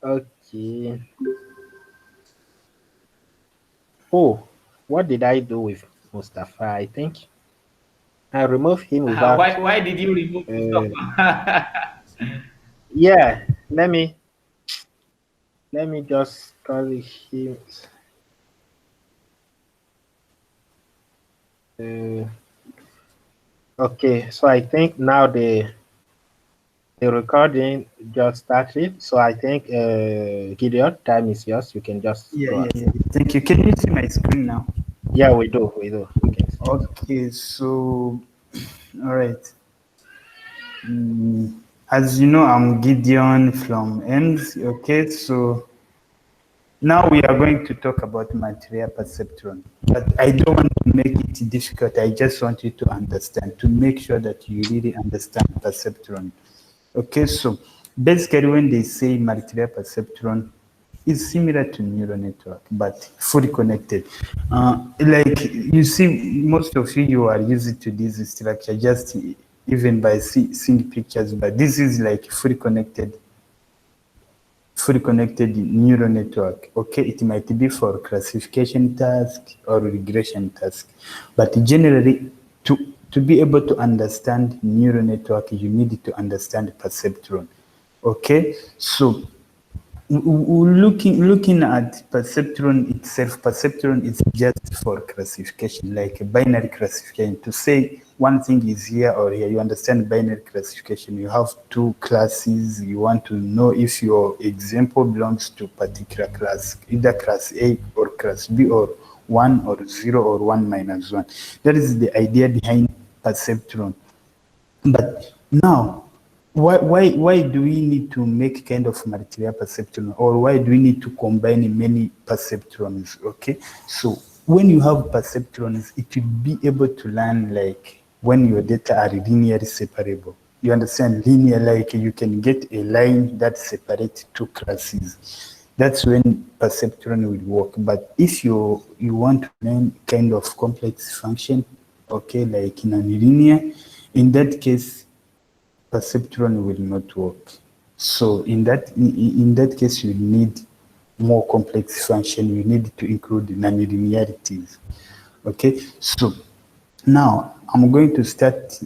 Okay. Oh, what did I do with Mustafa? I think I removed him without. Why did you remove Uh, Mustafa? yeah, let me just call him. Uh, okay, so I think now the recording just started. So I think Gideon, time is yours. You can just Yeah, go yeah, on. yeah. Thank you. Can you see my screen now? Yeah, we do. We can see it. Okay, so all right. As you know, I'm Gideon from EMS. Okay, so now we are going to talk about material perceptron. But I don't want to make it difficult. I just want you to understand, to make sure that you really understand perceptron. Okay, so basically when they say material perceptron, it's similar to neural network, but fully connected. Like you see, most of you are used to this structure just even by seeing pictures, but this is like fully connected neural network. Okay, it might be for classification task or regression task, but generally, to be able to understand neural network, you need to understand perceptron. Okay, so looking at perceptron itself, perceptron is just for classification, like a binary classification. To say one thing is here or here, you understand binary classification. You have two classes. You want to know if your example belongs to particular class, either class A or class B, or one or zero or one minus one. That is the idea behind perceptron. But now, why do we need to make kind of material perceptron, or why do we need to combine many perceptrons? Okay, so when you have perceptrons, it will be able to learn like when your data are linearly separable. You understand linear, like you can get a line that separates two classes. That's when perceptron will work. But if you want to learn kind of complex function, okay, like in a linear, in that case, perceptron will not work. So in that case, you need more complex function. You need to include nonlinearities. Okay, so now I'm going to start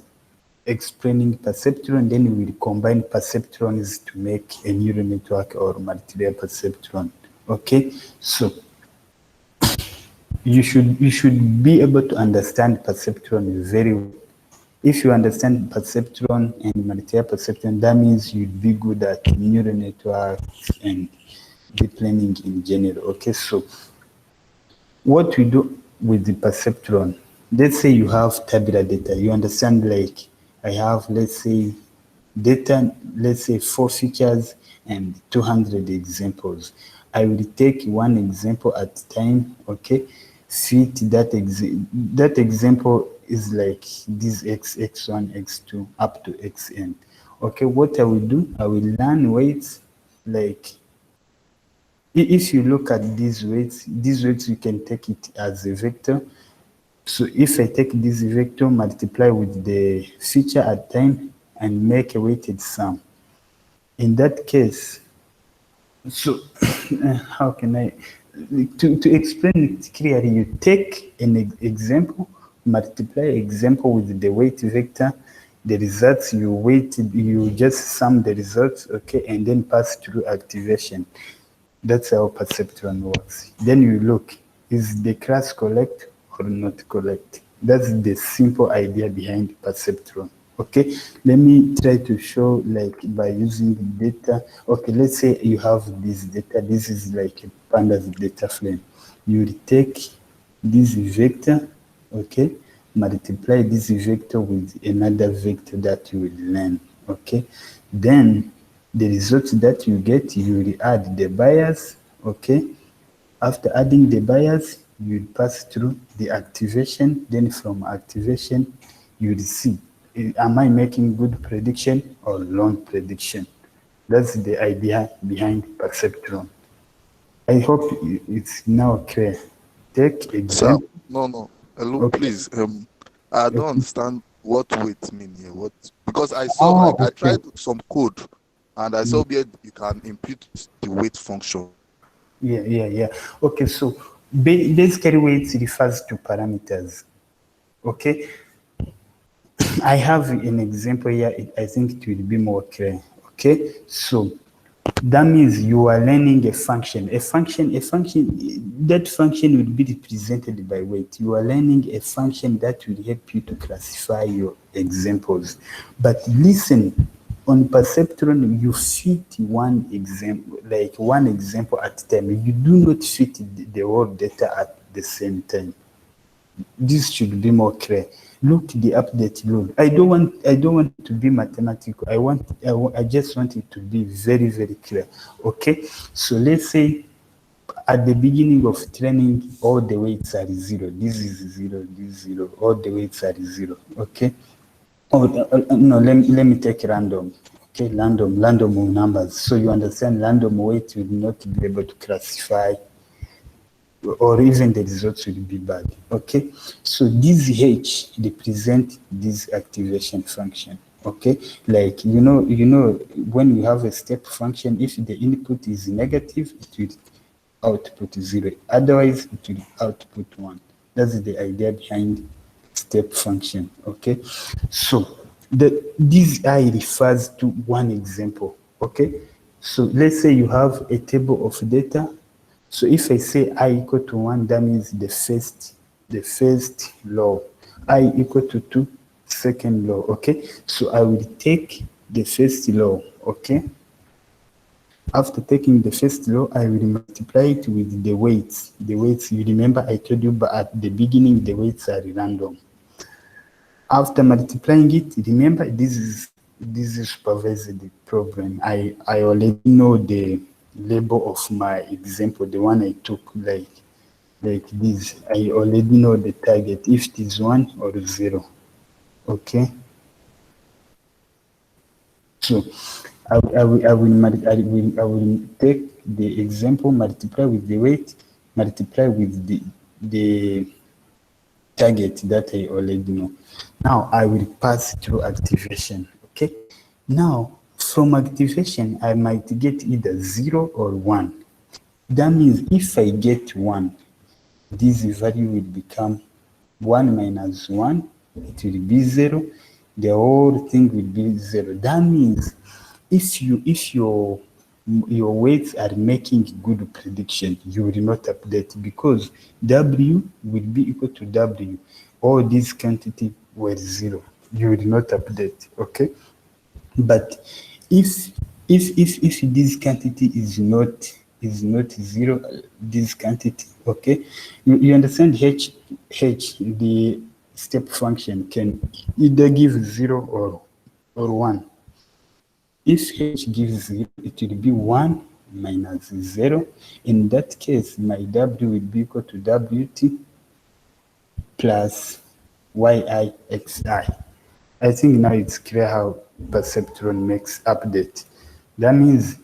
explaining perceptron, then we will combine perceptrons to make a neural network or material perceptron. Okay, so you should be able to understand perceptron very well. If you understand perceptron and material perceptron, that means you'd be good at neural networks and deep learning in general. Okay, so what we do with the perceptron, let's say you have tabular data. You understand, like I have, let's say, data, let's say 4 features and 200 examples. I will take one example at a time, okay? Fit that example is like this x1, x2, up to xn. Okay, what I will do, I will learn weights like if you look at these weights you can take it as a vector. So if I take this vector, multiply with the feature at time and make a weighted sum. In that case, so how can I, to explain it clearly, you take an example, multiply example with the weight vector, the results you weighted, you just sum the results, okay, and then pass through activation. That's how perceptron works. Then you look, is the class correct or not correct? That's the simple idea behind perceptron. Okay, let me try to show like by using data. Okay, let's say you have this data. This is like a pandas data frame. You will take this vector, okay, multiply this vector with another vector that you will learn, okay. Then the result that you get, you will add the bias, okay. After adding the bias, you will pass through the activation. Then from activation, you will see, am I making good prediction or wrong prediction? That's the idea behind perceptron. I hope it's now clear. Take Sir, example. no. Hello, Okay. please. I don't Okay. understand what weight mean here. What? Because I saw, Oh, like, I okay. tried some code. And I saw where you can impute the weight function. Yeah. Okay, so basically weights refers to parameters. Okay, I have an example here. I think it will be more clear. Okay, so that means you are learning a function. That function will be represented by weight. You are learning a function that will help you to classify your examples. But listen, on perceptron, you fit one example at a time. You do not fit the whole data at the same time. This should be more clear. Look the update load. I don't want it to be mathematical. I just want it to be very, very clear. Okay. So let's say at the beginning of training, all the weights are 0. This is 0, this is 0. All the weights are 0. Okay. Oh no, let me take random. Okay, random numbers. So you understand random weight will not be able to classify, or even the results will be bad. Okay, so this H represent this activation function. Okay, like you know when you have a step function, if the input is negative, it will output 0. Otherwise, it will output 1. That's the idea behind step function. Okay, so this I refers to one example. Okay, so let's say you have a table of data. So if I say I equal to 1, that means the first law. I equal to 2, second law. Okay, so I will take the first law. Okay, after taking the first law, I will multiply it with the weights. The weights, you remember I told you, but at the beginning the weights are random. After multiplying it, remember this is supervised problem. I already know the label of my example, the one I took like this. I already know the target, if it is 1 or 0. Okay. So I will take the example, multiply with the weight, multiply with the target that I already know. Now I will pass through activation. Okay. Now from activation, I might get either 0 or 1. That means if I get 1, this value will become 1 minus 1. It will be 0. The whole thing will be 0. That means if your weights are making good prediction, you will not update, because W will be equal to W. All these quantity were 0. You will not update. Okay. But if this quantity is not 0, this quantity, okay, you understand H, the step function can either give 0 or 1. If H gives 0, it will be 1 minus 0. In that case, my W will be equal to WT plus YIXI. I think now it's clear how perceptron makes update. That means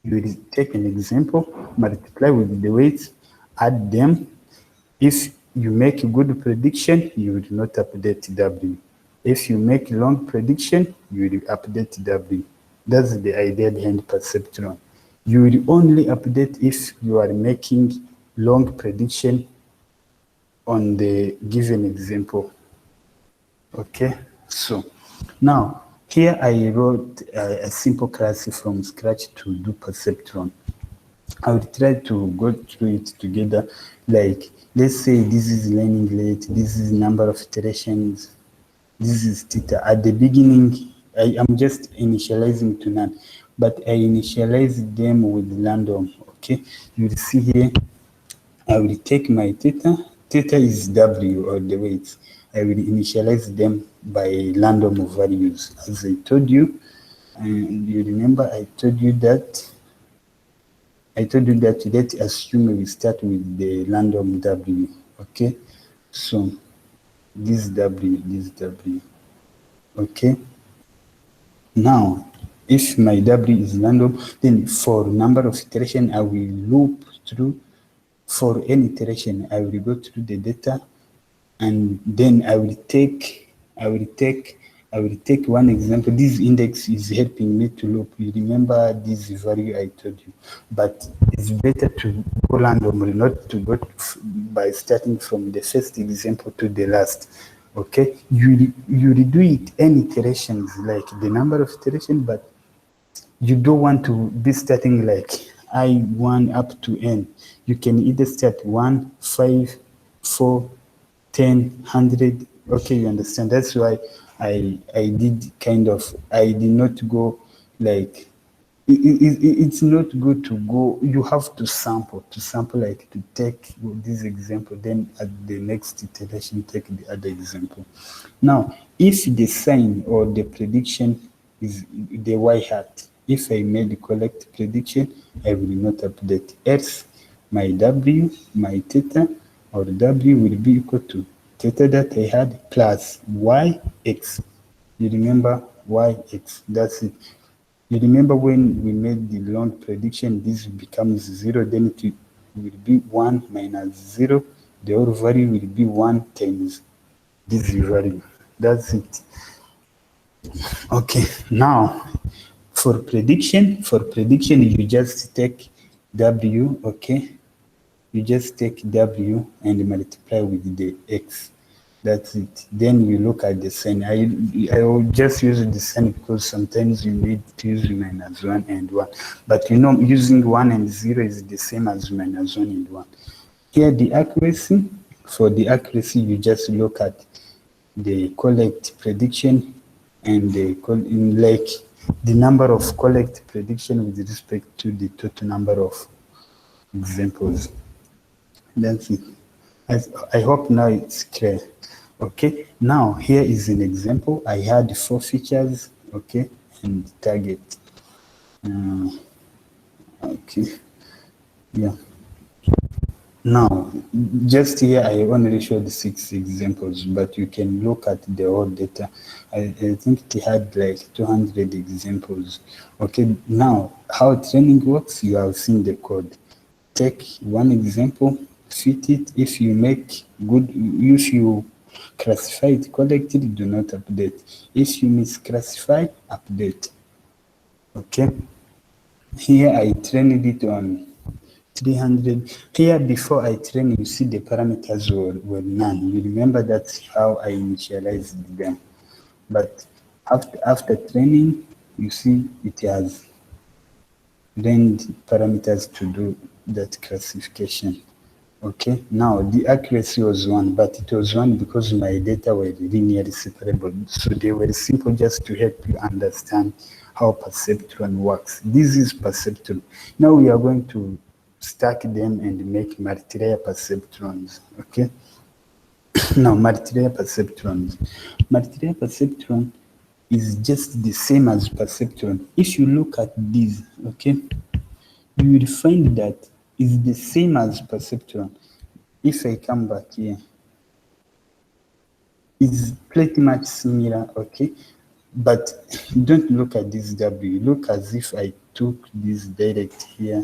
you will take an example, multiply with the weights, add them. If you make a good prediction, you will not update W. If you make long prediction, you will update W. That's the idea behind perceptron. You will only update if you are making long prediction on the given example. Okay, so now here I wrote a simple class from scratch to do perceptron. I will try to go through it together. Like, let's say this is learning rate, this is number of iterations, this is theta. At the beginning, I am just initializing to none, but I initialize them with random. Okay, you will see here, I will take my theta. Theta is W, or the weights. I will initialize them by random values, as I told you. And you remember I told you that let's assume we start with the random W. Okay, so this W. Okay, now if my W is random, then for number of iteration, I will loop through. For any iteration, I will go through the data, and then I will take I will take one example. This index is helping me to loop. You remember this value I told you, but it's better to go randomly, not to go by starting from the first example to the last. Okay, you redo it any iterations, like the number of iterations, but you don't want to be starting like I1 up to N. You can either start 1, 5, 4, 10, 100. Okay, you understand. That's why I did I did not go like, it's not good to go. You have to sample like to take this example, then at the next iteration, take the other example. Now, if the sign or the prediction is the y hat, if I made the correct prediction, I will not update. Else, my w, my theta, or w will be equal to theta that I had plus yx. You remember yx, that's it. You remember when we made the long prediction, this becomes 0, then it will be 1 minus 0. The whole value will be 1 times this value. That's it. Okay, now for prediction, you just take w, okay? You just take w and multiply with the x. That's it. Then you look at the sign. I will just use the sign because sometimes you need to use minus 1 and 1. But you know, using 1 and 0 is the same as minus 1 and 1. Here, the accuracy, for the accuracy, you just look at the correct prediction and the number of correct prediction with respect to the total number of examples. That's it. I hope now it's clear. Okay, now here is an example. I had 4 features, okay, and target. Okay, yeah. Now, just here I only showed 6 examples, but you can look at the whole data. I think it had like 200 examples. Okay, now how training works, you have seen the code. Take one example, fit it. If you make good, if you classify it correctly, do not update. If you misclassify, update. Okay. Here I trained it on 300. Here before I train, you see the parameters were none. You remember that's how I initialized them. But after training, you see it has learned parameters to do that classification. Okay, now the accuracy was 1, but it was 1 because my data were linearly separable. So they were simple just to help you understand how perceptron works. This is perceptron. Now we are going to stack them and make multi-layer perceptrons. Okay. Now multi-layer perceptrons. Multi-layer perceptron is just the same as perceptron. If you look at these, okay, you will find that it's the same as perceptron. If I come back here, it's pretty much similar, okay? But don't look at this W. Look as if I took this direct here,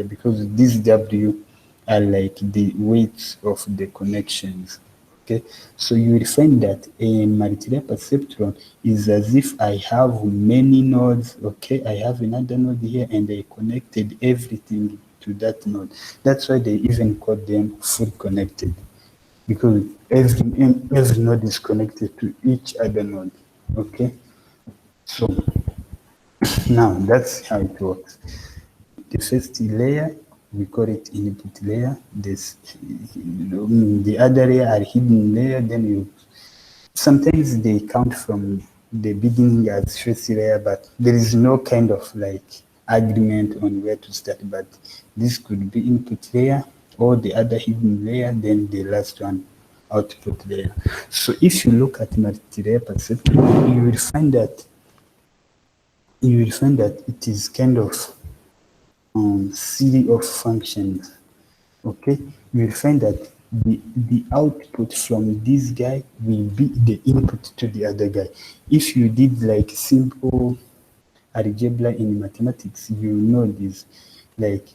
because this W are like the weights of the connections. Okay, so you will find that a multi-layer perceptron is as if I have many nodes. Okay, I have another node here and I connected everything to that node. That's why they even call them full connected, because every node is connected to each other node. Okay, so now that's how it works. The first layer, we call it input layer. The other layer are hidden layer. Then sometimes they count from the beginning as first layer, but there is no kind of like agreement on where to start. But this could be input layer or the other hidden layer, then the last one output layer. So if you look at multi-layer perceptron, you will find that it is kind of series of functions. Okay, you will find that the output from this guy will be the input to the other guy. If you did like simple algebra in mathematics, you know this. Like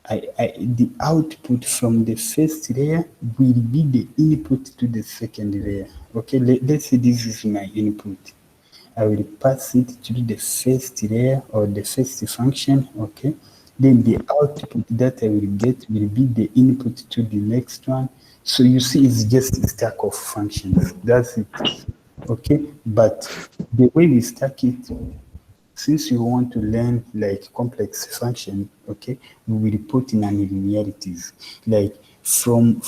the output from the first layer will be the input to the second layer. Okay, let's say this is my input. I will pass it through the first layer or the first function. Okay, then the output that I will get will be the input to the next one. So you see, it's just a stack of functions. That's it. Okay, but the way we stack it, since you want to learn like complex function, okay, we will put in nonlinearities. Like from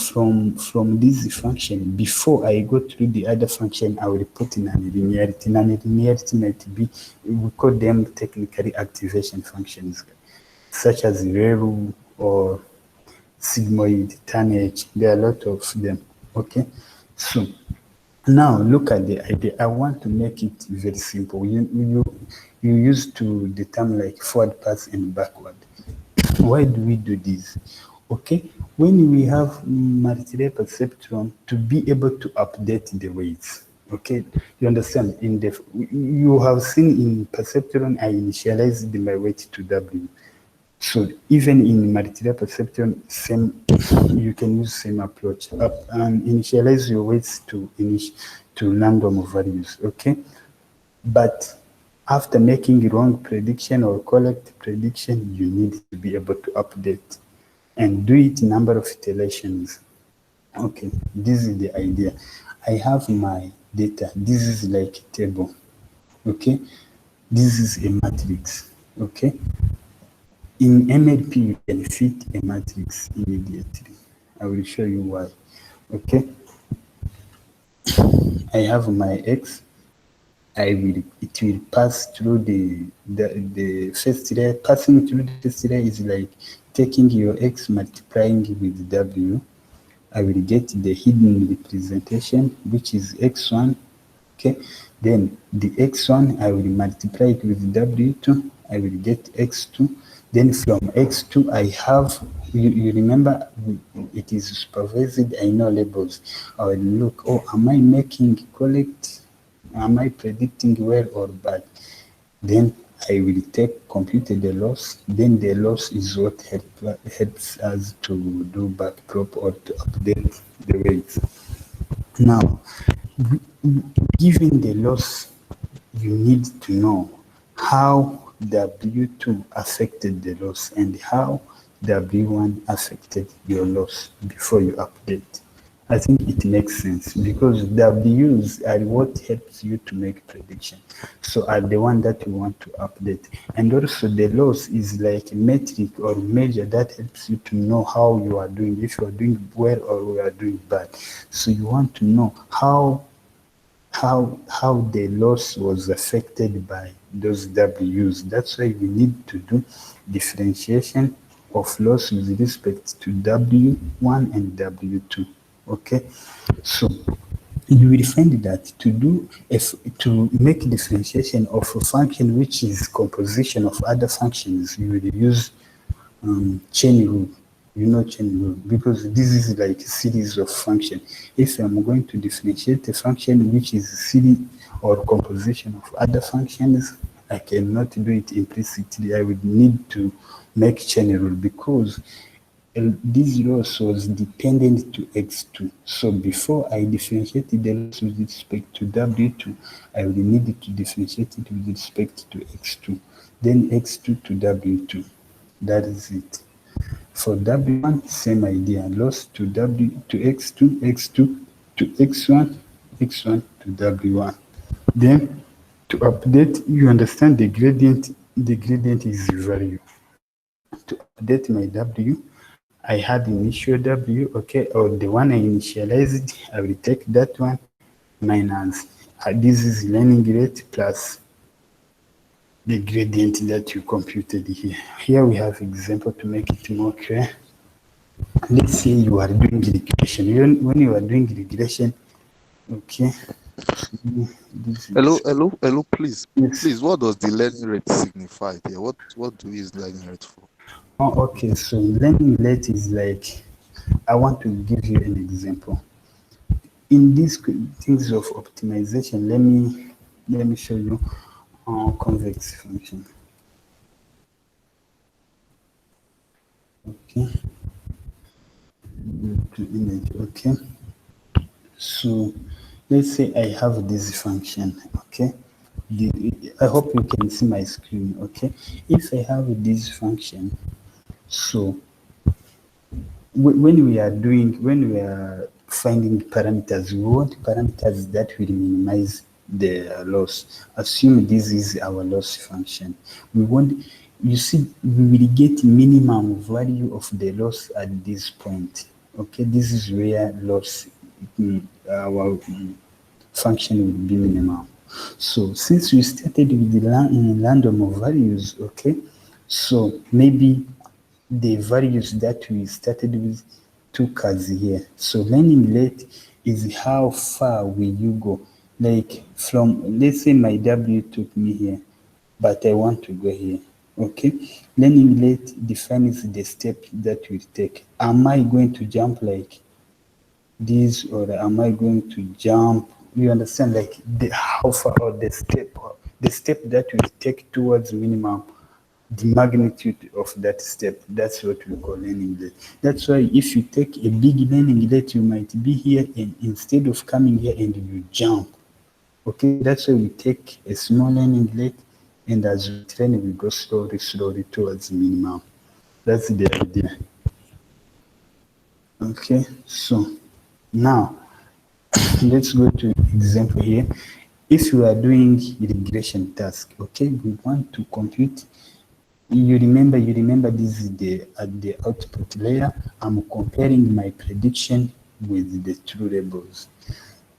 this function, before I go through the other function, I will put in nonlinearity. Nonlinearity might be, we call them technically activation functions, such as ReLU or sigmoid, tanh. There are a lot of them. Okay, so now look at the idea. I want to make it very simple. You used to determine like forward pass and backward. Why do we do this? Okay, when we have multi-layer perceptron, to be able to update the weights. Okay, you understand? You have seen in perceptron, I initialized my weight to W. So even in multi-layer perceptron, you can use same approach. And initialize your weights to random values. Okay, but after making wrong prediction or correct prediction, you need to be able to update and do it number of iterations. Okay, this is the idea. I have my data. This is like a table. Okay, this is a matrix. Okay, in MLP, you can fit a matrix immediately. I will show you why. Okay, I have my X. It will pass through the first layer. Passing through the first layer is like taking your X, multiplying with W. I will get the hidden representation, which is X1. Okay, then the X1, I will multiply it with W2. I will get X2. Then from X2, I have, you remember, it is supervised, I know labels. I will look, oh, am I making correct? Am I predicting well or bad? Then I will compute the loss. Then the loss is what helps us to do backprop or to update the weights. Now, given the loss, you need to know how W2 affected the loss and how W1 affected your loss before you update. I think it makes sense because W's are what helps you to make prediction. So are the one that you want to update. And also the loss is like a metric or measure that helps you to know how you are doing, if you are doing well or you are doing bad. So you want to know how the loss was affected by those W's. That's why we need to do differentiation of loss with respect to W1 and W2. Okay, so you will find that to make differentiation of a function which is composition of other functions, you will use chain rule. You know chain rule because this is like a series of functions. If I'm going to differentiate a function which is a series or composition of other functions, I cannot do it implicitly. I would need to make chain rule because this loss was dependent to X2. So before I differentiated the loss with respect to W2, I will need to differentiate it with respect to X2. Then X2 to W2. That is it. For W1, same idea. Loss to X2, X2 to X1, X1 to W1. Then to update, you understand the gradient is value. To update my W, I had initial W, okay, or the one I initialized, I will take that one minus, this is learning rate plus the gradient that you computed here. Here we have example to make it more clear. Let's say you are doing regression. When you are doing regression, okay. Hello, please. Yes. Please, what does the learning rate signify here? What do we use learning rate for? Oh, okay. So learning rate is like, I want to give you an example. In these things of optimization, let me show you convex function. Okay. Go to image. Okay. So let's say I have this function. Okay. I hope you can see my screen. Okay. If I have this function, so when we are finding parameters, we want parameters that will minimize the loss. Assume this is our loss function. We want, you see, we will get minimum value of the loss at this point. Okay, this is where loss, our function will be minimum. So since we started with the random values, okay, so maybe the values that we started with took us here. So learning rate is how far will you go? Like from, let's say my W took me here, but I want to go here. Okay. Learning rate defines the step that we take. Am I going to jump like this, or am I going to jump? You understand, like how far, or the step that we take towards minimum, the magnitude of that step. That's what we call learning rate. That's why if you take a big learning rate, you might be here, and instead of coming here and you jump. Okay, that's why we take a small learning rate, and as we train, we go slowly towards minimum. That's the idea. Okay, so now let's go to example here. If you are doing regression task, okay, we want to compute. You remember this is at the output layer. I'm comparing my prediction with the true labels.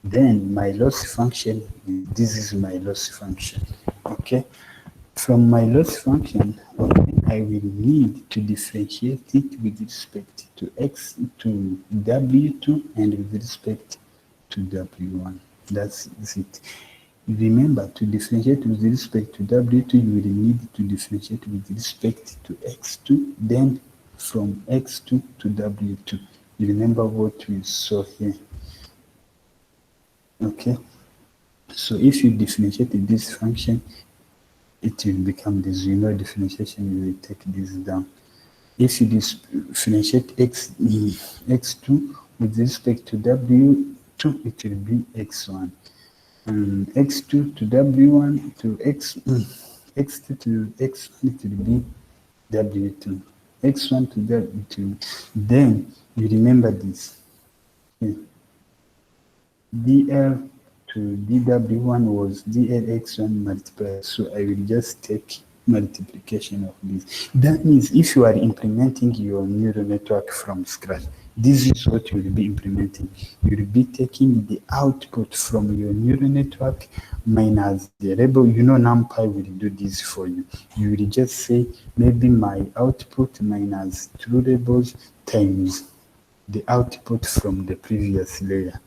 Then my loss function, this is my loss function. Okay. From my loss function, okay, I will need to differentiate it with respect to x to W2 and with respect to W1. That's it. Remember, to differentiate with respect to W2, you will need to differentiate with respect to X2, then from X2 to W2. You remember what we saw here. Okay. So if you differentiate this function, it will become this. You know, differentiation, you will take this down. If you differentiate X2 with respect to W2, it will be X1. X2 to W1 to X2 to X1, it will be W2. X1 to W2. Then you remember this. Okay. DL to DW1 was DLX1 multiplied. So I will just take multiplication of this. That means if you are implementing your neural network from scratch, this is what you will be implementing. You will be taking the output from your neural network minus the label. You know, NumPy will do this for you. You will just say maybe my output minus true labels times the output from the previous layer.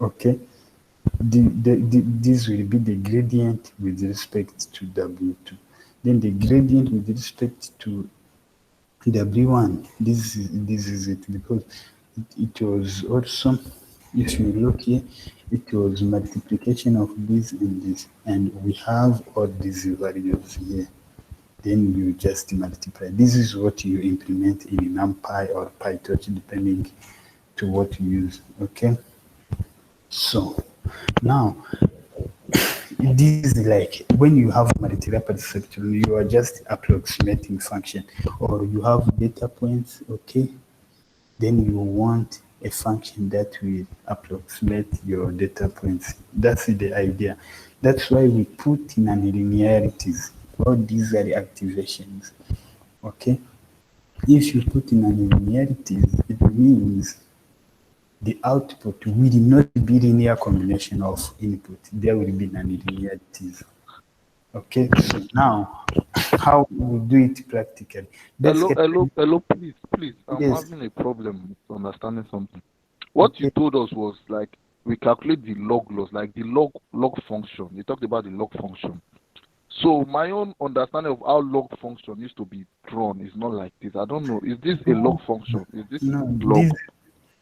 Okay. This will be the gradient with respect to W2. Then the gradient with respect to W1. This is it, because it was also, if you look here, it was multiplication of this and this, and we have all these values here. Then you just multiply. This is what you implement in NumPy or PyTorch, depending to what you use. Okay. So now, this is like when you have multi-layer perceptron, you are just approximating function, or you have data points, okay? Then you want a function that will approximate your data points. That's the idea. That's why we put in nonlinearities. All these are the activations, okay? If you put in nonlinearities, it means the output will not be linear combination of input. There will be nonlinearities. Okay, so now how we do it practically? Hello, please. I'm Yes. having a problem with understanding something. What you told us was like we calculate the log loss, like the log function. You talked about the log function. So my own understanding of how log function used to be drawn is not like this. I don't know. Is this a log function? Is this No, log?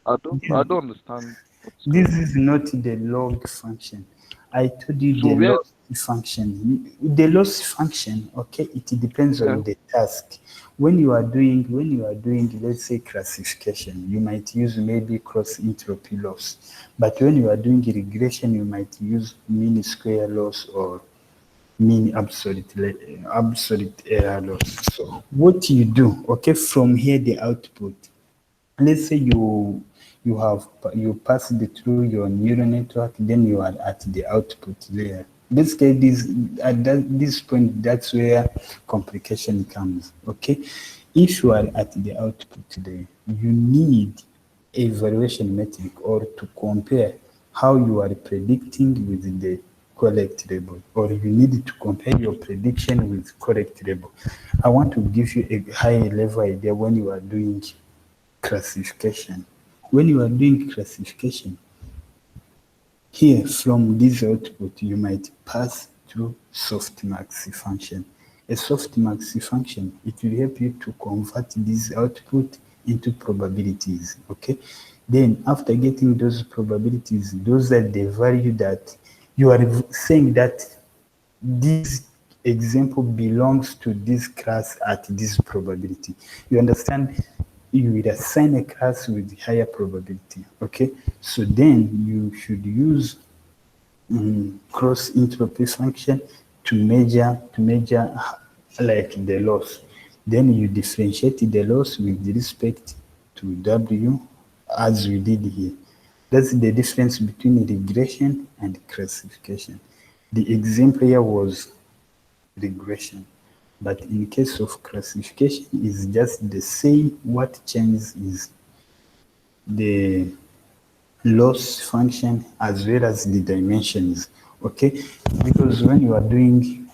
I don't understand. this is not the log function. I told you So the log. function. The loss function, okay, it depends Yeah. on the task. When you are doing, let's say classification, you might use maybe cross entropy loss. But when you are doing regression, you might use mean square loss or mean absolute error loss. So what you do, okay, from here the output, let's say you pass it through your neural network, then you are at the output layer. Basically, this point, that's where complication comes. Okay, if you are at the output layer, you need a evaluation metric or to compare how you are predicting with the correct label, or you need to compare your prediction with correct label. I want to give you a high level idea when you are doing classification. When you are doing classification, here from this output, you might pass through softmax function. A softmax function, it will help you to convert this output into probabilities, okay? Then after getting those probabilities, those are the value that you are saying that this example belongs to this class at this probability. You understand? You will assign a class with higher probability. Okay, so then you should use cross entropy function to measure like the loss. Then you differentiate the loss with respect to W as we did here. That's the difference between regression and classification. The example here was regression, but in case of classification, it's just the same. What changes is the loss function as well as the dimensions. Okay, because when you are doing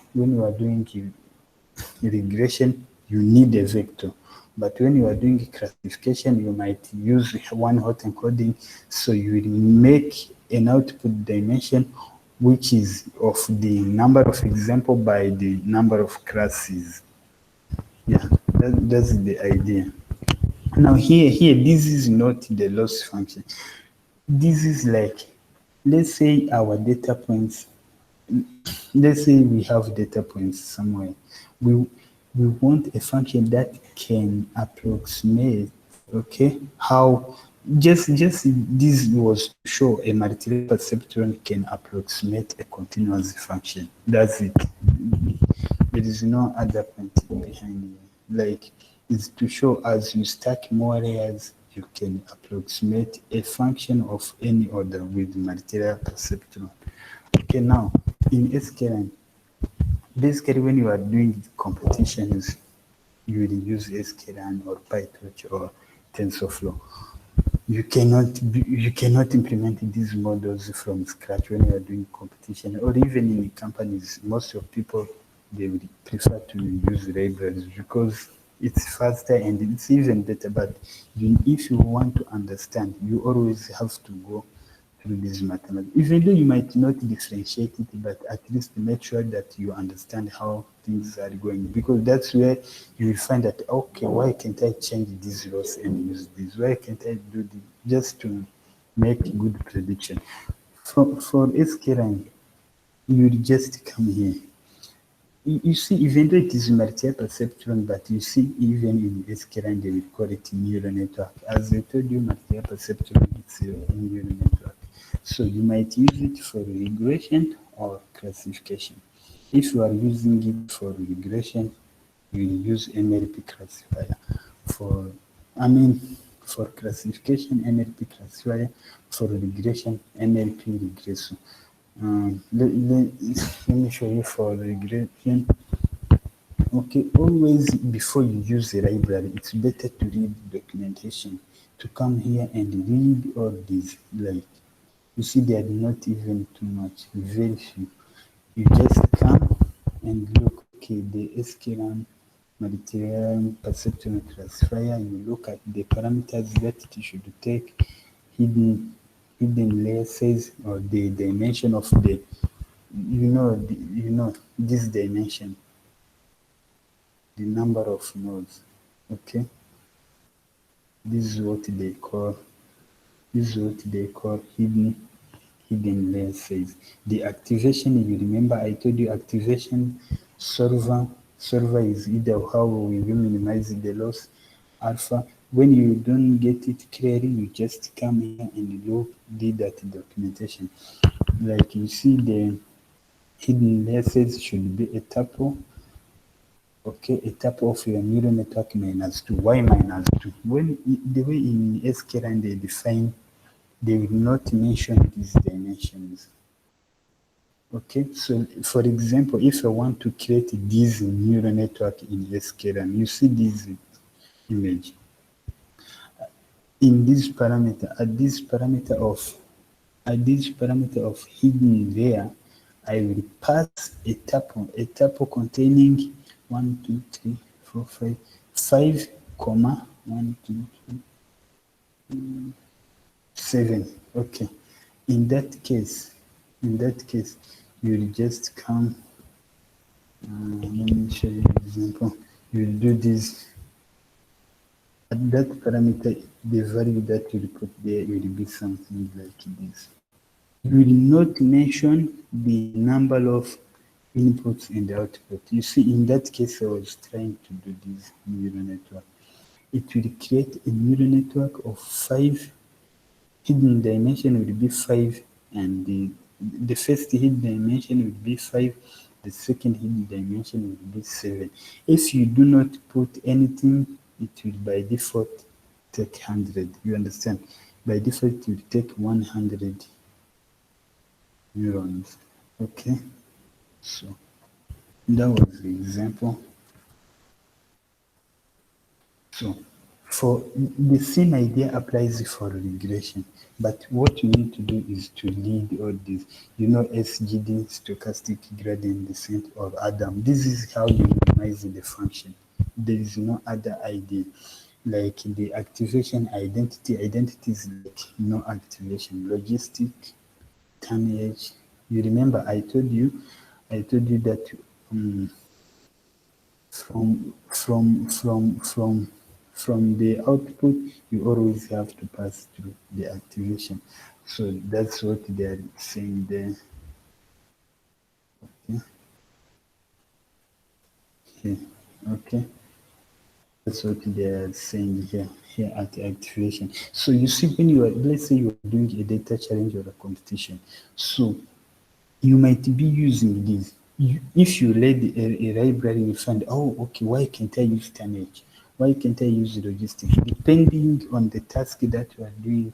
regression, you need a vector. But when you are doing classification, you might use one hot encoding, so you will make an output dimension which is of the number of example by the number of classes. Yeah, that's the idea. Now here, this is not the loss function. This is like, let's say our data points, let's say we have data points somewhere. We we want a function that can approximate, okay, how just this was to show a multi-level perceptron can approximate a continuous function. That's it. There is no other point behind it. Like, it's to show as you stack more layers, you can approximate a function of any order with multi-layer perceptron. Okay, now in sklearn, basically when you are doing competitions, you will use sklearn or PyTorch or TensorFlow. You cannot implement these models from scratch when you are doing competition, or even in companies. Most of people, they would prefer to use libraries because it's faster and it's even better. But if you want to understand, you always have to go through this mathematics. Even though you might not differentiate it, but at least make sure that you understand how things are going, because that's where you will find that, okay, why can't I change this loss and use this? Why can't I do this? Just to make good prediction. For sklearn, you will just come here. You see, even though it is multi-perceptron, but you see, even in sklearn, they will call it neural network. As I told you, multi-perceptron, it's a neural network. So you might use it for regression or classification. If you are using it for regression, you will use NLP classifier. For, I mean, for classification, NLP classifier. For regression, NLP regression. Let me show you for regression. Okay, always before you use the library, it's better to read documentation. To come here and read all these, like, you see, they are not even too much, very few. You just come and look, okay, the sklearn multi-layer perceptron classifier, you look at the parameters that it should take, hidden layer size, or the dimension of the, this dimension, the number of nodes. Okay, this is what they call hidden hidden layer says. The activation, you remember I told you activation server is either how we will minimize the loss alpha. When you don't get it clearly, you just come here and look, did that documentation. Like you see the hidden layer says should be a tuple. Okay, a tuple of your neural network -2. Why -2? The way in sklearn they define, they will not mention these dimensions. Okay, so for example, if I want to create this neural network in sklearn, you see this image. In this parameter, at this parameter of hidden layer, I will pass a tuple containing 1, 2, 3, 4, 5, 5, comma 1, 2, 3, 7. Okay. In that case, you will just come. Let me show you an example. You will do this. At that parameter, the value that you put there will be something like this. You will not mention the number of inputs and output. You see, in that case, I was trying to do this neural network. It will create a neural network of 5. Hidden dimension will be 5, and the first hidden dimension will be 5. The second hidden dimension will be 7. If you do not put anything, it will by default take 100. You understand? By default, it will take 100 neurons. Okay, so that was the example. So for the same idea applies for regression, but what you need to do is to lead all this. You know, SGD, stochastic gradient descent, or ADAM. This is how you minimize the function. There is no other idea. Like the activation identity is like no activation. Logistic, tonnage. You remember I told you that from the output, you always have to pass through the activation. So that's what they are saying there. Okay. Here. Okay. That's what they are saying here at the activation. So you see, when you are, let's say you are doing a data challenge or a competition, so you might be using this. If you read a library, you find, oh, okay, why can't I use tonnage? Why can't I use logistics? Depending on the task that you are doing,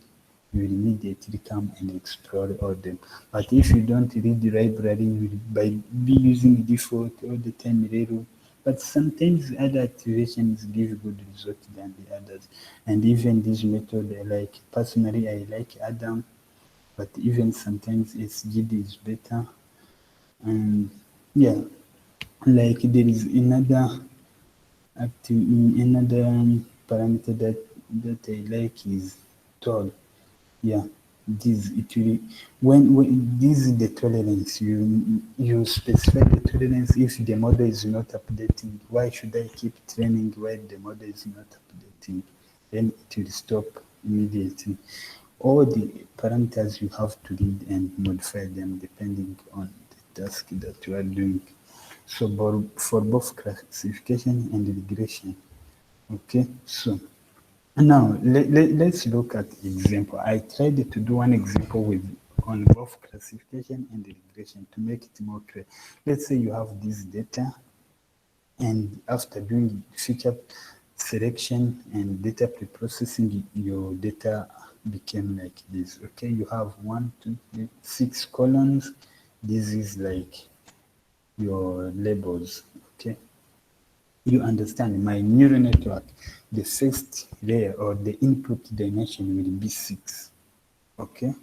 you will immediately come and explore all them. But if you don't read the library, you will be using default all the time, Relu. But sometimes other activations give good results than the others. And even this method, I like. Personally, I like Adam, but even sometimes SGD is better. And yeah, like there is another parameter that I like is tall. Yeah, this it will when this is the tolerance. You specify the tolerance. If the model is not updating, why should I keep training while the model is not updating? Then it will stop immediately. All the parameters you have to read and modify them depending on the task that you are doing. So for both classification and regression. Okay, so now let's look at example. I tried to do one example on both classification and regression to make it more clear. Let's say you have this data, and after doing feature selection and data preprocessing, your data became like this. Okay, you have 1, 2, 3, 6 columns. This is like your labels. Okay, you understand my neural network, the first layer or the input dimension will be 6. Okay,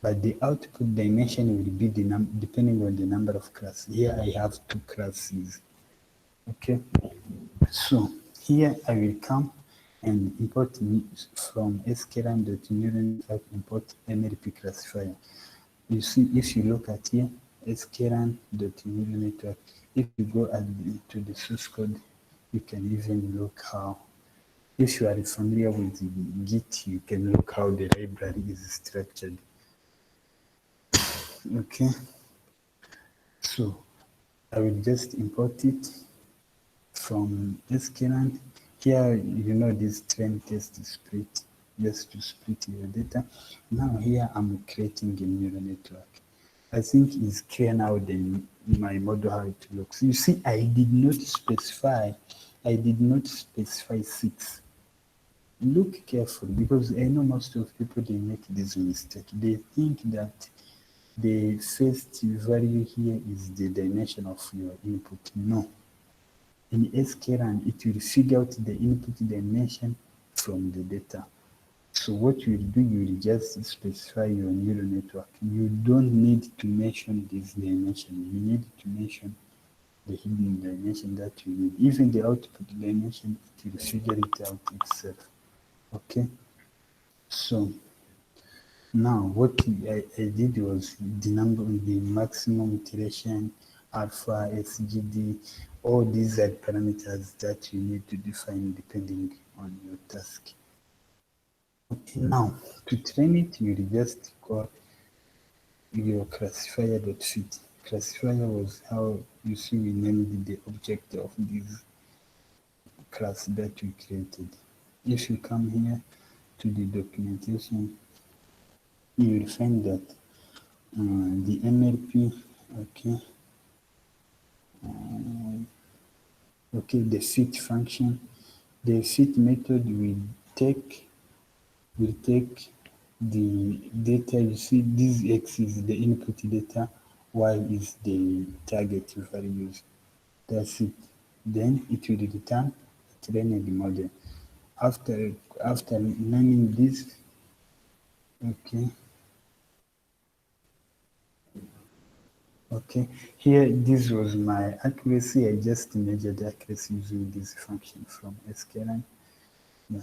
but the output dimension will be the depending on the number of classes. Here I have 2 classes. Okay, so here I will come and import from sklearn.neural network import NLP classifier. You see, if you look at here, sklearn.neural network, if you go to the source code, you can even look how, if you are familiar with Git, you can look how the library is structured. Okay, so I will just import it from sklearn. Here, this train test split, just to split your data. Now here I'm creating a neural network. I think it's clear now then my model how it looks. You see, I did not specify 6. Look careful, because I know most of people, they make this mistake. They think that the first value here is the dimension of your input. No. In sklearn, it will figure out the input dimension from the data. So what you will do, you will just specify your neural network. You don't need to mention this dimension. You need to mention the hidden dimension that you need. Even the output dimension, it will figure it out itself. Okay? So now what I did was the maximum iteration, alpha, SGD, all these are parameters that you need to define depending on your task. Okay, now to train it, you will just call your classifier.fit. Classifier was how you see we named the object of this class that we created. If you come here to the documentation, you will find that the MLP, the fit function, the fit method will take the data. You see, this X is the input data, Y is the target values. That's it. Then it will return a trained model. After learning this, okay, here this was my accuracy. I just measured the accuracy using this function from sklearn. Yeah,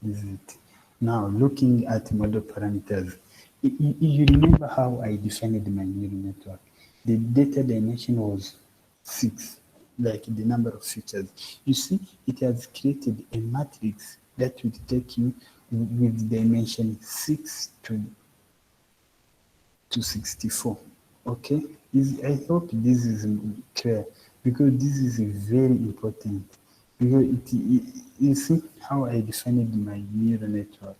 this is it. Now looking at model parameters, you remember how I defined my neural network? The data dimension was 6, like the number of features. You see, it has created a matrix that would take you with dimension 6 to 64. Okay, I hope this is clear, because this is very important. Because you see how I defined my neural network.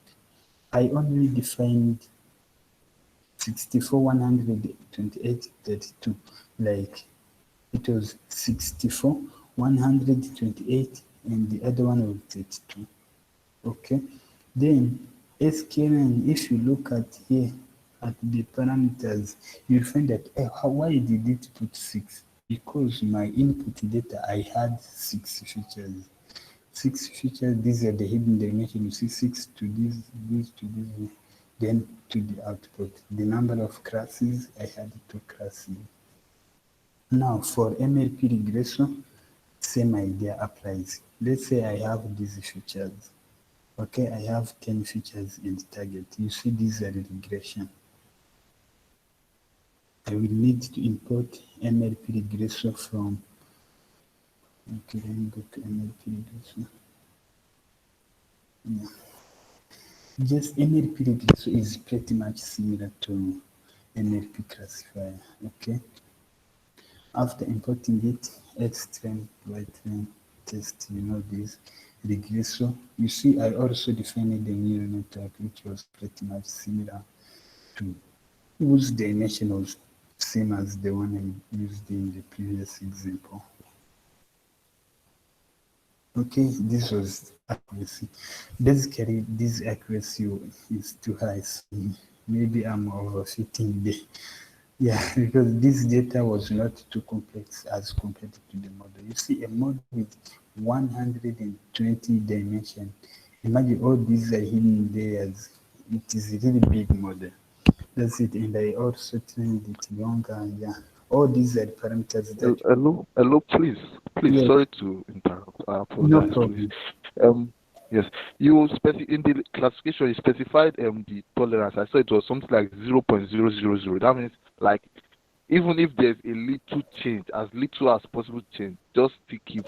I only defined 64, 128, 32. Like it was 64, 128, and the other one was 32. Okay, then sklearn, if you look at here at the parameters, you'll find that why did it put 6? Because my input data, I had 6 features. 6 features, these are the hidden dimension. You see 6 to this to this, then to the output. The number of classes, I had 2 classes. Now for MLP regression, same idea applies. Let's say I have these features. Okay, I have 10 features in the target. You see, these are the regression. I will need to import MLP regression from. Okay, let me go to MLP regression. Yeah. Just MLP regression is pretty much similar to MLP classifier. Okay. After importing it, Xtrain, Y-train, test, this regression. You see, I also defined the neural network, which was pretty much similar to whose dimension was same as the one I used in the previous example. Okay, this was accuracy. Basically, this accuracy is too high. So maybe I'm overfitting the. Yeah, because this data was not too complex as compared to the model. You see, a model with 120 dimensions. Imagine all these are hidden layers. It is a really big model. That's it. And I also trained it longer. Yeah. All these are parameters that. Hello, please. Yes. Sorry to interrupt. I No apologize, problem. please. Yes, you in the classification you specified the tolerance. I saw it was something like 0.000. That means like even if there's a little change, as little as possible change, just to keep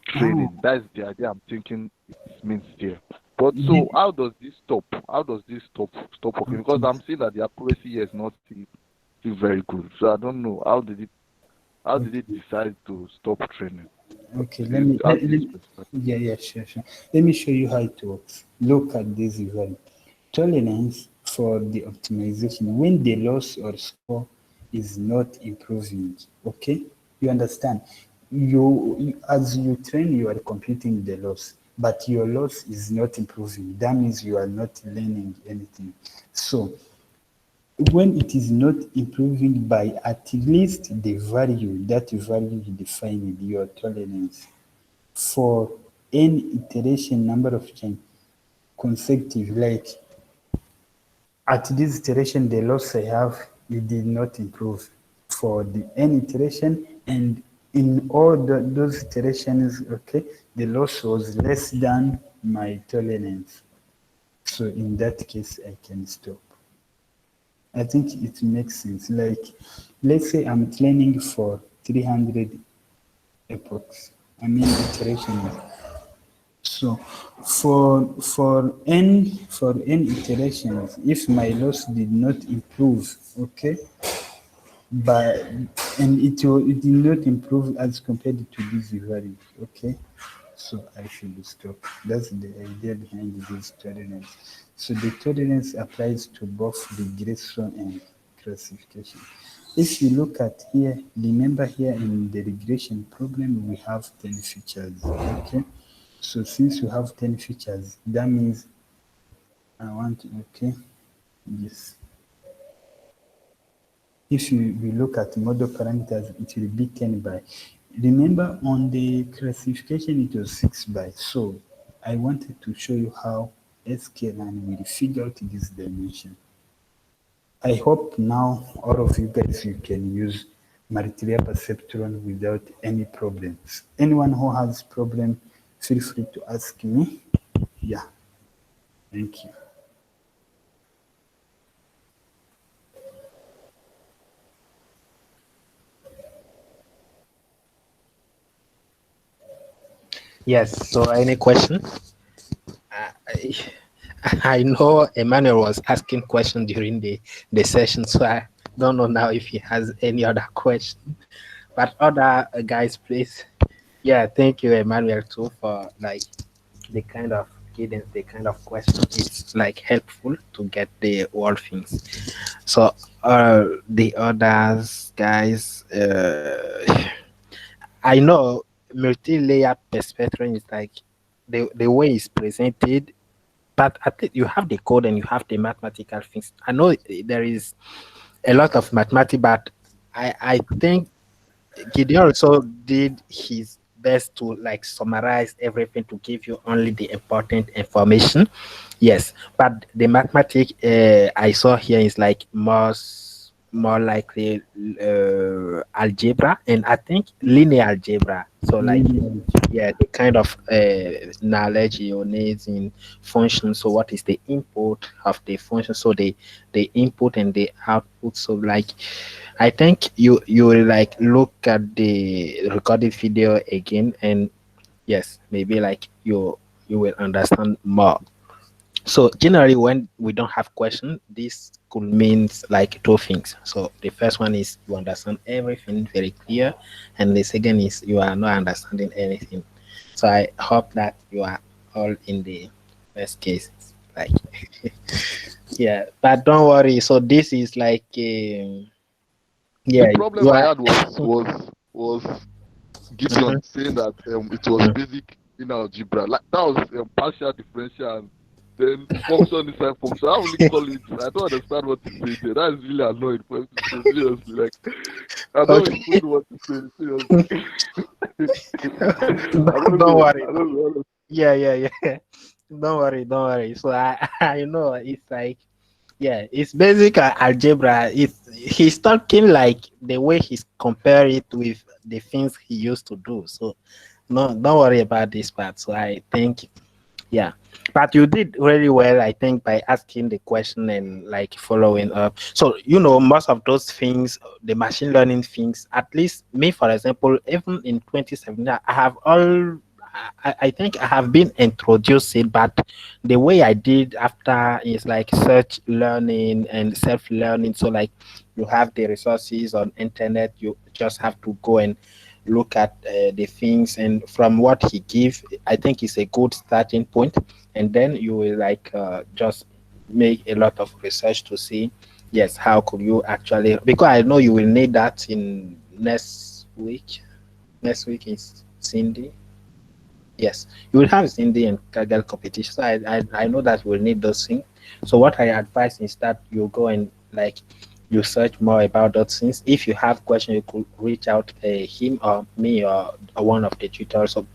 training. That's the idea I'm thinking it means here. But so how does this stop? How does this stop working? Because I'm seeing that the accuracy here is not still very good. So I don't know how did it decide to stop training? Okay, sure. Let me show you how it works. Look at this event. Tolerance for the optimization when the loss or score is not improving. Okay, you understand? You as you train, you are computing the loss, but your loss is not improving. That means you are not learning anything. So when it is not improving by at least the value, that value you define your tolerance for n iteration number of change consecutive, like at this iteration the loss I have, it did not improve for the n iteration, and in all those iterations, okay, the loss was less than my tolerance. So in that case, I can stop. I think it makes sense. Like, let's say I'm training for 300 epochs. I mean iterations. So for n iterations, if my loss did not improve, okay, but it did not improve as compared to this value, okay, so I should stop. That's the idea behind this tolerance. So the tolerance applies to both regression and classification. If you look at here, remember here in the regression problem, we have 10 features, okay? So since you have 10 features, that means I want, okay, yes. If we look at model parameters, it will be 10 by. Remember on the classification, it was 6 by. So I wanted to show you how sklearn will figure out this dimension. I hope now all of you guys, you can use Martiria Perceptron without any problems. Anyone who has problem, feel free to ask me. Yeah, thank you. Yes. So, any question? I, I know Emmanuel was asking questions during the session, so I don't know now if he has any other question. But other guys, please. Yeah, thank you, Emmanuel, too, for like the kind of guidance, the kind of question. It's like helpful to get the whole things. So, the others, guys, I know multi-layer perspective is like the way it's presented, but I think you have the code and you have the mathematical things. I know there is a lot of mathematics, but I think Gideon also did his best to like summarize everything to give you only the important information. Yes, but the mathematics I saw here is like more likely algebra, and I think linear algebra. So like yeah, the kind of knowledge you need in function. So what is the input of the function? So the input and the output. So like I think you will like look at the recorded video again, and yes, maybe like you will understand more. So generally, when we don't have question, this could means like two things. So the first one is you understand everything very clear, and the second is you are not understanding anything. So I hope that you are all in the first case. Like yeah, but don't worry. So this is like yeah, The problem I had was Gideon saying that it was basic in algebra. Like that was partial differential and then function inside function. How will you call it? I don't understand what to say there. That is really annoying for him to say, seriously. Like I don't even know what to say, seriously. don't worry. Yeah. Don't worry. So I know it's like yeah, it's basic algebra. He's talking like the way he's compare it with the things he used to do. So no, don't worry about this part. So I think yeah, but you did really well, I think, by asking the question and like following up. So you know, most of those things, the machine learning things, at least me, for example, even in 2017, I think I have been introduced it, but the way I did after is like search learning and self learning. So like you have the resources on internet, you just have to go and look at the things, and from what he give, I think it's a good starting point, and then you will like just make a lot of research to see, yes, how could you actually, because I know you will need that in next week is Cindy. Yes, you will have Cindy and Kaggle competition. So I know that we'll need those things. So what I advise is that you go and like you search more about those things. If you have questions, you could reach out him or me or one of the tutors. So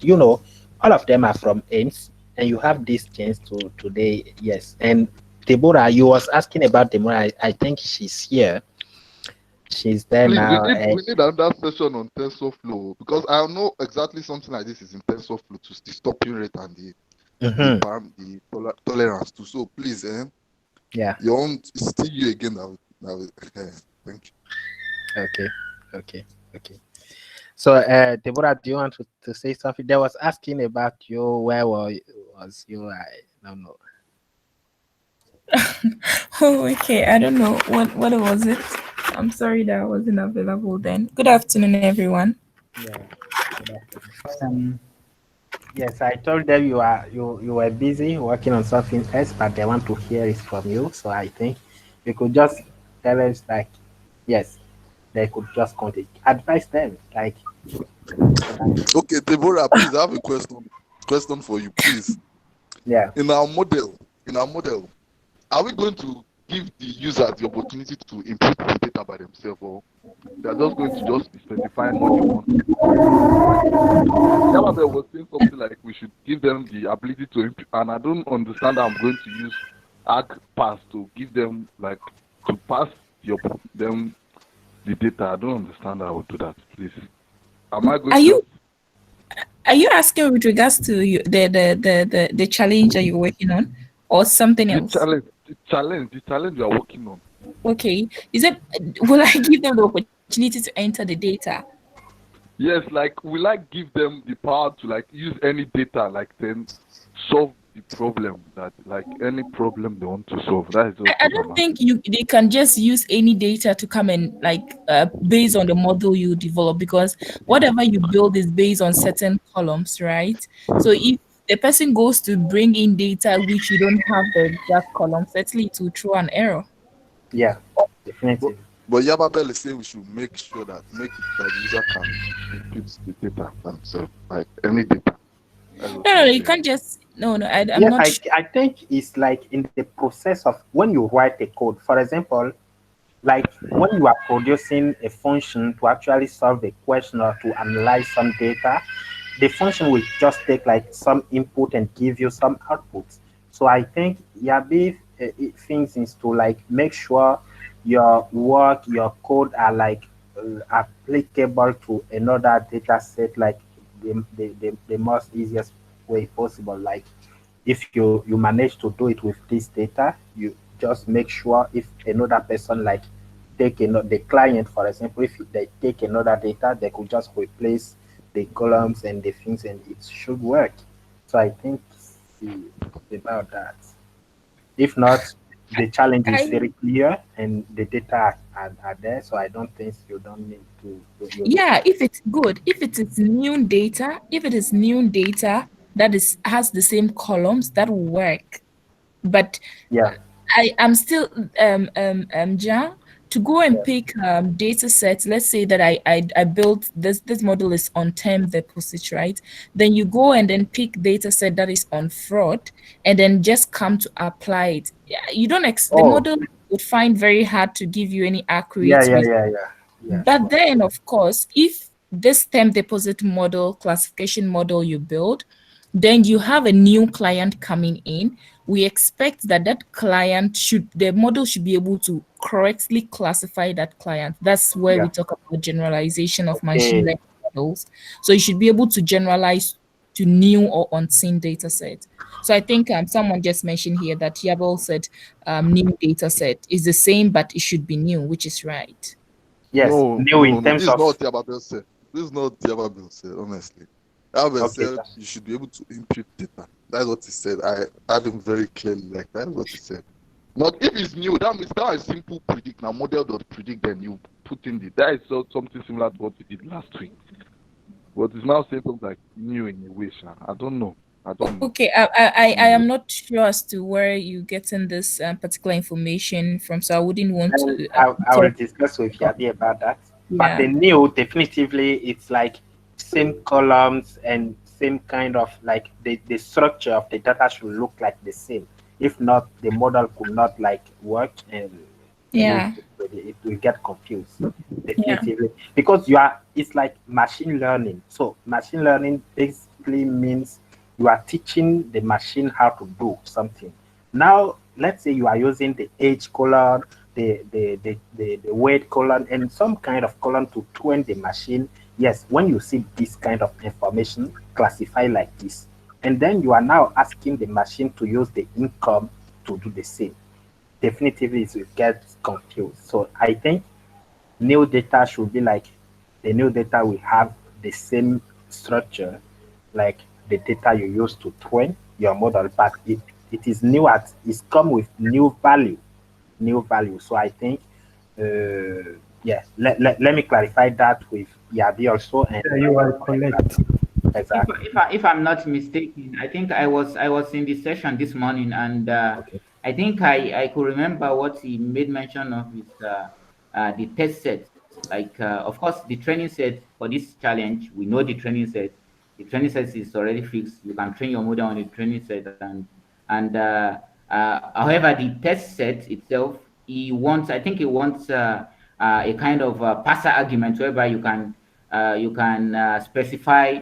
all of them are from AIMS, and you have this chance to today. Yes, and Deborah, you was asking about Deborah. I think she's here. She's there Please, now. we need another session on TensorFlow because I know exactly something like this is in TensorFlow to the stopping rate and the tolerance too. So please, Yeah. your own still you again. Thank you. Okay. So, Deborah, do you want to say something? They was asking about you. Where was you? I don't know. Oh, okay. I don't know what was it. I'm sorry that I wasn't available then. Good afternoon, everyone. Yeah. Yes, I told them you were busy working on something else, but they want to hear it from you. So I think you could just tell us like, yes, they could just continue. Advise them like, Okay, Deborah, please, I have a question for you, please. yeah. In our model, are we going to give the user the opportunity to input the data by themselves, or they're just going to just be specifying what they want? Yamabe was saying something like we should give them the ability to input, and I don't understand how I'm going to use AgPass to give them like to pass them the data. I don't understand how I would do that, please. Am I going Are you asking with regards to the challenge that you're working on, or something else? The challenge you are working on. Okay. Is it? Will I give them the opportunity to enter the data? Yes, like will I give them the power to like use any data, like then solve the problem that like any problem they want to solve. That is I don't think they can just use any data to come and like based on the model you develop, because whatever you build is based on certain columns, right? So if the person goes to bring in data which you don't have the exact column, certainly it will throw an error. Yeah, definitely. But Yababel is saying we should make it that the user can input the data themselves, like any data. No, you can't just I'm not. I think it's like in the process of when you write a code. For example, like when you are producing a function to actually solve a question or to analyze some data, the function will just take like some input and give you some outputs. So I think Yabi things is to like make sure your work, your code are like applicable to another data set, like the most easiest way possible. Like if you manage to do it with this data, you just make sure if another person like the client, for example, if they take another data, they could just replace the columns and the things, and it should work. So I think it's about that. If not, the challenge is very clear and the data are there. So I don't think you don't need to. Yeah, if it's good, if it is new data, that has the same columns, that will work. But yeah, I am still Jan, to go and pick data sets. Let's say that I built this model is on term deposit, right? Then you go and then pick data set that is on fraud, and then just come to apply it. Yeah, you don't the model would find very hard to give you any accurate. Yeah. But then, of course, if this term deposit model, classification model you build, then you have a new client coming in. We expect that the model should be able to correctly classify that client. That's where we talk about generalization of machine learning models. So you should be able to generalize to new or unseen data set. So I think someone just mentioned here that Yabel said new data set is the same, but it should be new, which is right. Yes, no, new in terms this of. is not what Yababel said. This is not what Yababel said, honestly. Albert Okay, said you should be able to input data. That's what he said. I had him very clearly. Like that's what he said. Not if it's new. That means that is simple predict. Now model dot predict. Then you put in the. That is something similar to what we did last week. But it's now saying something like new in a way. Sha. I don't know. Okay, I am not sure as to where you getting this particular information from, so I wouldn't want and to I will talk. discuss with Yabi about that. But Yeah. the new, definitively, it's like same columns and same kind of like the structure of the data should look like the same. If not, the model could not like work and Yeah. it will get confused. Yeah. Definitively, because you are, it's like machine learning. So machine learning basically means you are teaching the machine how to do something. Now, let's say you are using the age column, the weight column, and some kind of column to train the machine. Yes, when you see this kind of information, classify like this. And then you are now asking the machine to use the income to do the same. Definitively, it will get confused. So I think new data should be like the new data will have the same structure like the data you use to train your model, but it is new at it's come with new value. So I think yeah, let me clarify that with Yabi also and You are correct. exactly. If I'm not mistaken, I think I was in the session this morning, and Okay. I think I could remember what he made mention of is the test set. Like, of course, the training set for this challenge, we know the training set. The training set is already fixed. You can train your model on the training set, and however, the test set itself, I think he wants a kind of parser argument whereby you can specify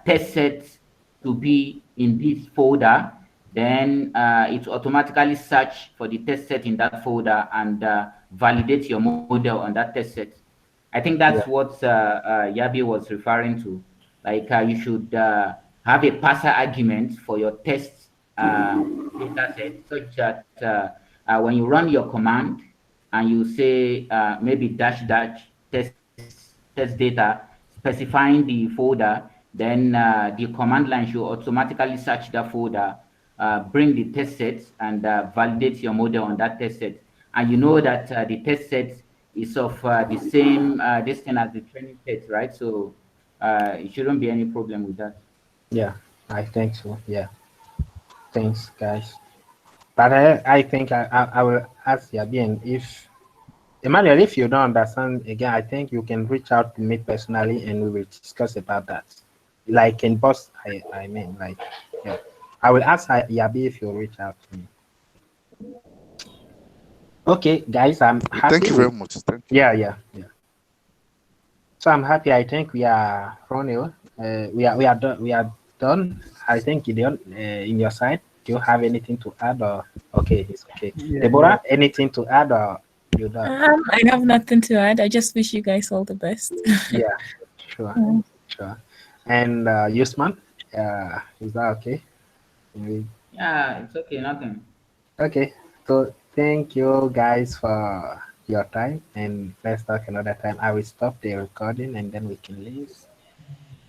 test sets to be in this folder. Then it automatically search for the test set in that folder and validate your model on that test set. I think that's Yeah. what Yabi was referring to. Like you should have a parser argument for your test data set, such that when you run your command and you say maybe dash dash test data, specifying the folder, then the command line should automatically search that folder, bring the test set, and validate your model on that test set. And you know that the test set is of the same distance as the training set, right? So it shouldn't be any problem with that. Yeah, I think so. Yeah. Thanks, guys. But I think I will ask Yabi, and if Emmanuel, if you don't understand again, I think you can reach out to me personally and we will discuss about that. Like in boss, I mean, like, yeah. I will ask Yabi if you reach out to me. Okay, guys, I'm happy. Thank you very much. Thank you. Yeah. So I'm happy. I think we are running. We are done. We are done. I think Gideon, in your side, do you have anything to add or okay? It's okay. Yeah, Deborah, anything to add or you done? I have nothing to add. I just wish you guys all the best. Yeah, sure. And Yusman, is that okay? Yeah, it's okay, nothing. Okay. So thank you guys for your time, and let's talk another time. I will stop the recording and then we can leave.